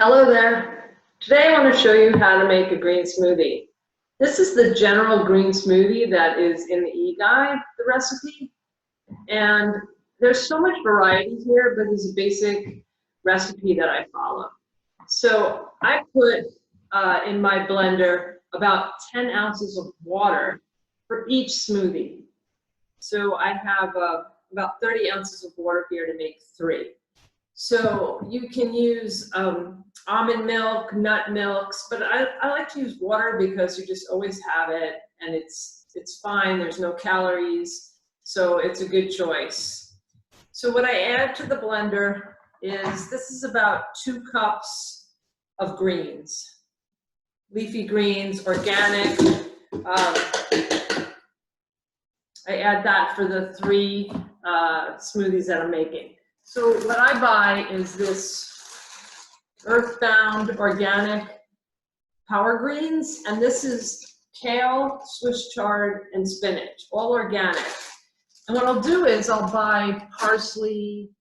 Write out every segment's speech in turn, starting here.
Hello there. Today I want to show you how to make a green smoothie. This is the general green smoothie that is in the e-guide, the recipe. And there's so much variety here, but it's a basic recipe that I follow. So I put in my blender about 10 ounces of water for each smoothie. So I have about 30 ounces of water here to make 3. So you can use almond milk, nut milks, but I like to use water because you just always have it and it's fine. There's no calories, so it's a good choice. So what I add to the blender is, this is about 2 cups of greens, leafy greens, organic. I add that for the 3 smoothies that I'm making. So what I buy is this earthbound organic power greens, and this is kale, Swiss chard, and spinach, all organic. And what I'll do is I'll buy parsley,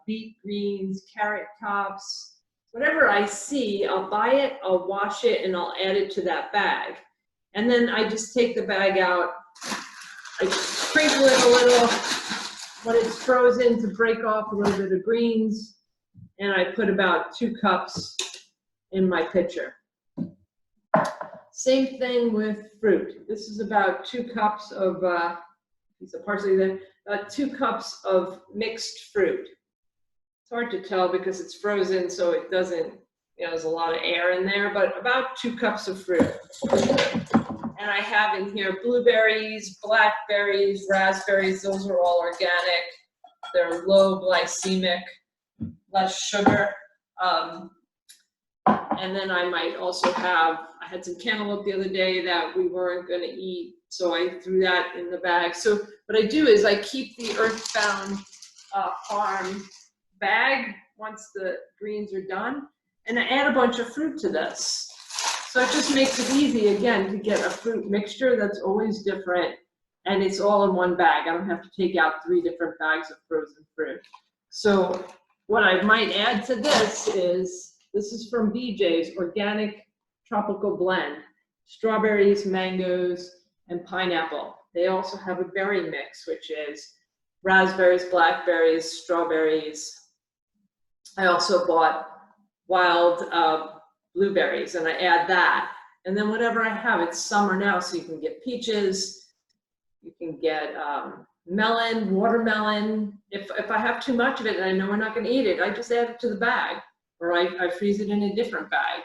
beet greens, carrot tops, whatever I see, I'll buy it, I'll wash it, and I'll add it to that bag. And then I just take the bag out, I sprinkle it a little when it's frozen to break off a little bit of greens, and I put about 2 cups in my pitcher. Same thing with fruit. This is about 2 cups of piece of parsley there, about 2 cups of mixed fruit. It's hard to tell because it's frozen, so it doesn't, there's a lot of air in there, but about 2 cups of fruit. And I have in here blueberries, blackberries, raspberries. Those are all organic. They're low glycemic, less sugar. And then I might also have, I had some cantaloupe the other day that we weren't going to eat, so I threw that in the bag. So what I do is I keep the earthbound farm bag once the greens are done, and I add a bunch of fruit to this. So it just makes it easy, again, to get a fruit mixture that's always different, and it's all in one bag. I don't have to take out 3 different bags of frozen fruit. So what I might add to this is from BJ's Organic Tropical Blend, strawberries, mangoes, and pineapple. They also have a berry mix, which is raspberries, blackberries, strawberries. I also bought wild blueberries, and I add that. And then whatever I have, it's summer now, so you can get peaches, you can get melon, watermelon. If I have too much of it and I know we're not going to eat it, I just add it to the bag, or I freeze it in a different bag.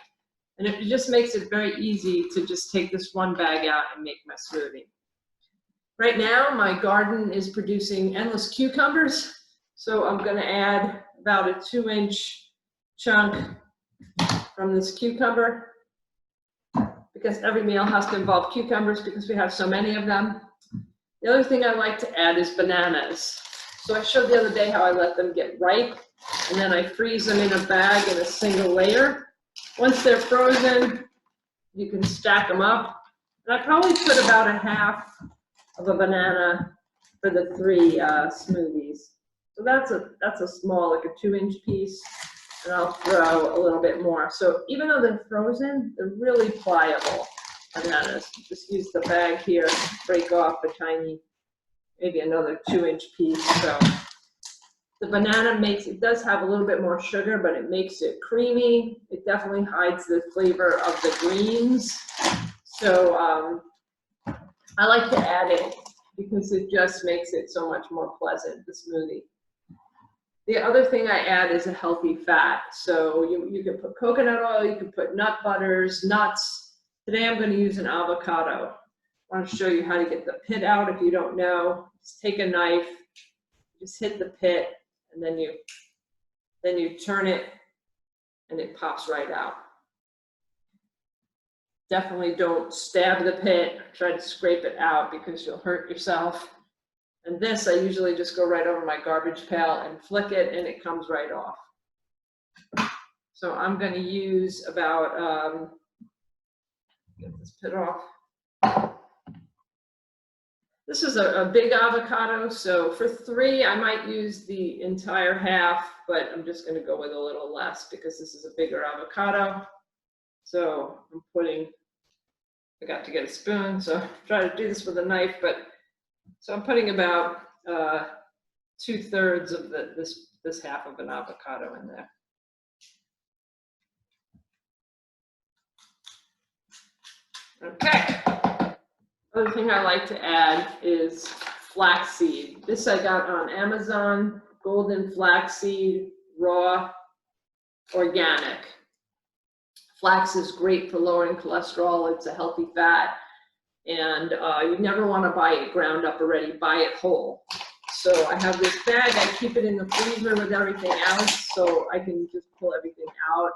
And it just makes it very easy to just take this one bag out and make my smoothie. Right now, my garden is producing endless cucumbers, so I'm going to add about a 2-inch chunk from this cucumber, because every meal has to involve cucumbers because we have so many of them. The other thing I like to add is bananas. So I showed the other day how I let them get ripe, and then I freeze them in a bag in a single layer. Once they're frozen, you can stack them up. And I probably put about a half of a banana for the 3 smoothies. So that's a small, like a 2-inch piece. And I'll throw a little bit more. So even though they're frozen, they're really pliable bananas. Just use the bag here, break off a tiny, maybe another 2-inch piece. So the banana it does have a little bit more sugar, but it makes it creamy. It definitely hides the flavor of the greens. So I like to add it because it just makes it so much more pleasant, the smoothie. The other thing I add is a healthy fat. So you can put coconut oil, you can put nut butters, nuts. Today I'm going to use an avocado. I want to show you how to get the pit out if you don't know. Just take a knife, just hit the pit, and then you turn it, and it pops right out. Definitely don't stab the pit, try to scrape it out because you'll hurt yourself. And this, I usually just go right over my garbage pail and flick it, and it comes right off. So I'm going to use about, get this pit off. This is a big avocado, so for 3, I might use the entire half, but I'm just going to go with a little less because this is a bigger avocado. So I'm putting, I got to get a spoon, so try to do this with a knife, but so I'm putting about 2/3 of this half of an avocado in there. Okay. Other thing I like to add is flaxseed. This I got on Amazon, golden flaxseed, raw, organic. Flax is great for lowering cholesterol. It's a healthy fat. And you never want to buy it ground up already. Buy it whole. So I have this bag. I keep it in the freezer with everything else so I can just pull everything out.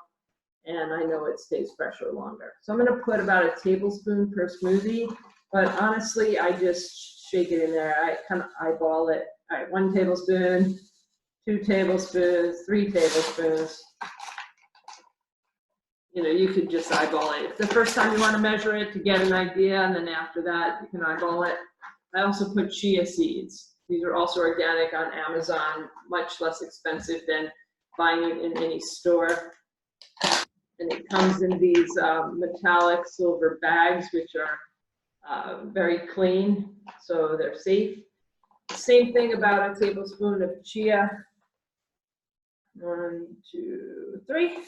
And I know it stays fresher longer. So I'm going to put about a tablespoon per smoothie. But honestly, I just shake it in there. I kind of eyeball it. All right, 1 tablespoon, 2 tablespoons, 3 tablespoons. You know, you could just eyeball it. If the first time you want to measure it to get an idea, and then after that, you can eyeball it. I also put chia seeds. These are also organic on Amazon, much less expensive than buying it in any store. And it comes in these metallic silver bags, which are very clean, so they're safe. Same thing about a tablespoon of chia. 1, 2, 3.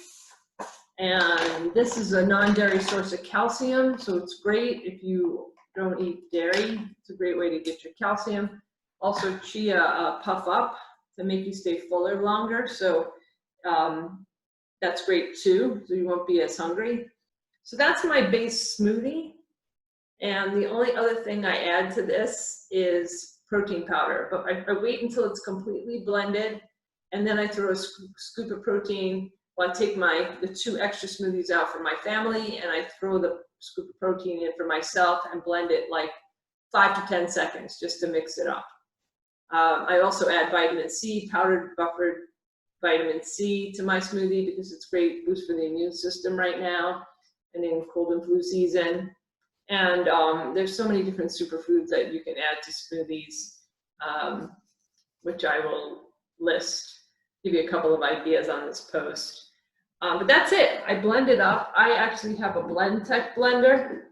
And this is a non-dairy source of calcium, so it's great if you don't eat dairy. It's a great way to get your calcium. Also, chia puff up to make you stay fuller longer, so that's great too, so you won't be as hungry. So that's my base smoothie. And the only other thing I add to this is protein powder, but I wait until it's completely blended, and then I throw a scoop of protein. Well, I take the 2 extra smoothies out for my family, and I throw the scoop of protein in for myself and blend it like 5 to 10 seconds just to mix it up. I also add vitamin C, powdered buffered vitamin C to my smoothie because it's great boost for the immune system right now and in cold and flu season. And there's so many different superfoods that you can add to smoothies, which I will list, give you a couple of ideas on this post. But that's it. I blend it up. I actually have a Blendtec blender.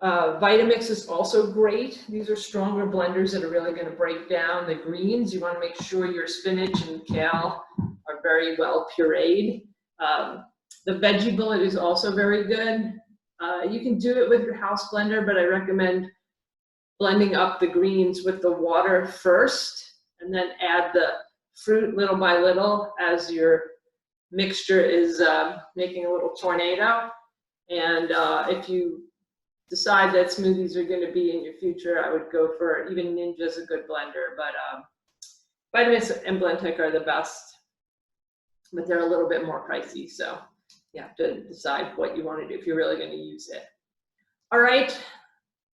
Vitamix is also great. These are stronger blenders that are really going to break down the greens. You want to make sure your spinach and kale are very well pureed. The Veggie Bullet is also very good. You can do it with your house blender, but I recommend blending up the greens with the water first and then add the fruit little by little as your mixture is making a little tornado. And if you decide that smoothies are going to be in your future, I would go for, even Ninja's a good blender, but Vitamix and Blendtec are the best, but they're a little bit more pricey, so you have to decide what you want to do if you're really going to use it. All right,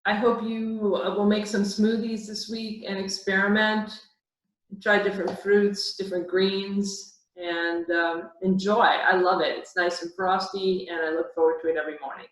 I hope you will make some smoothies this week and experiment, try different fruits, different greens, and enjoy. I love it. It's nice and frosty, and I look forward to it every morning.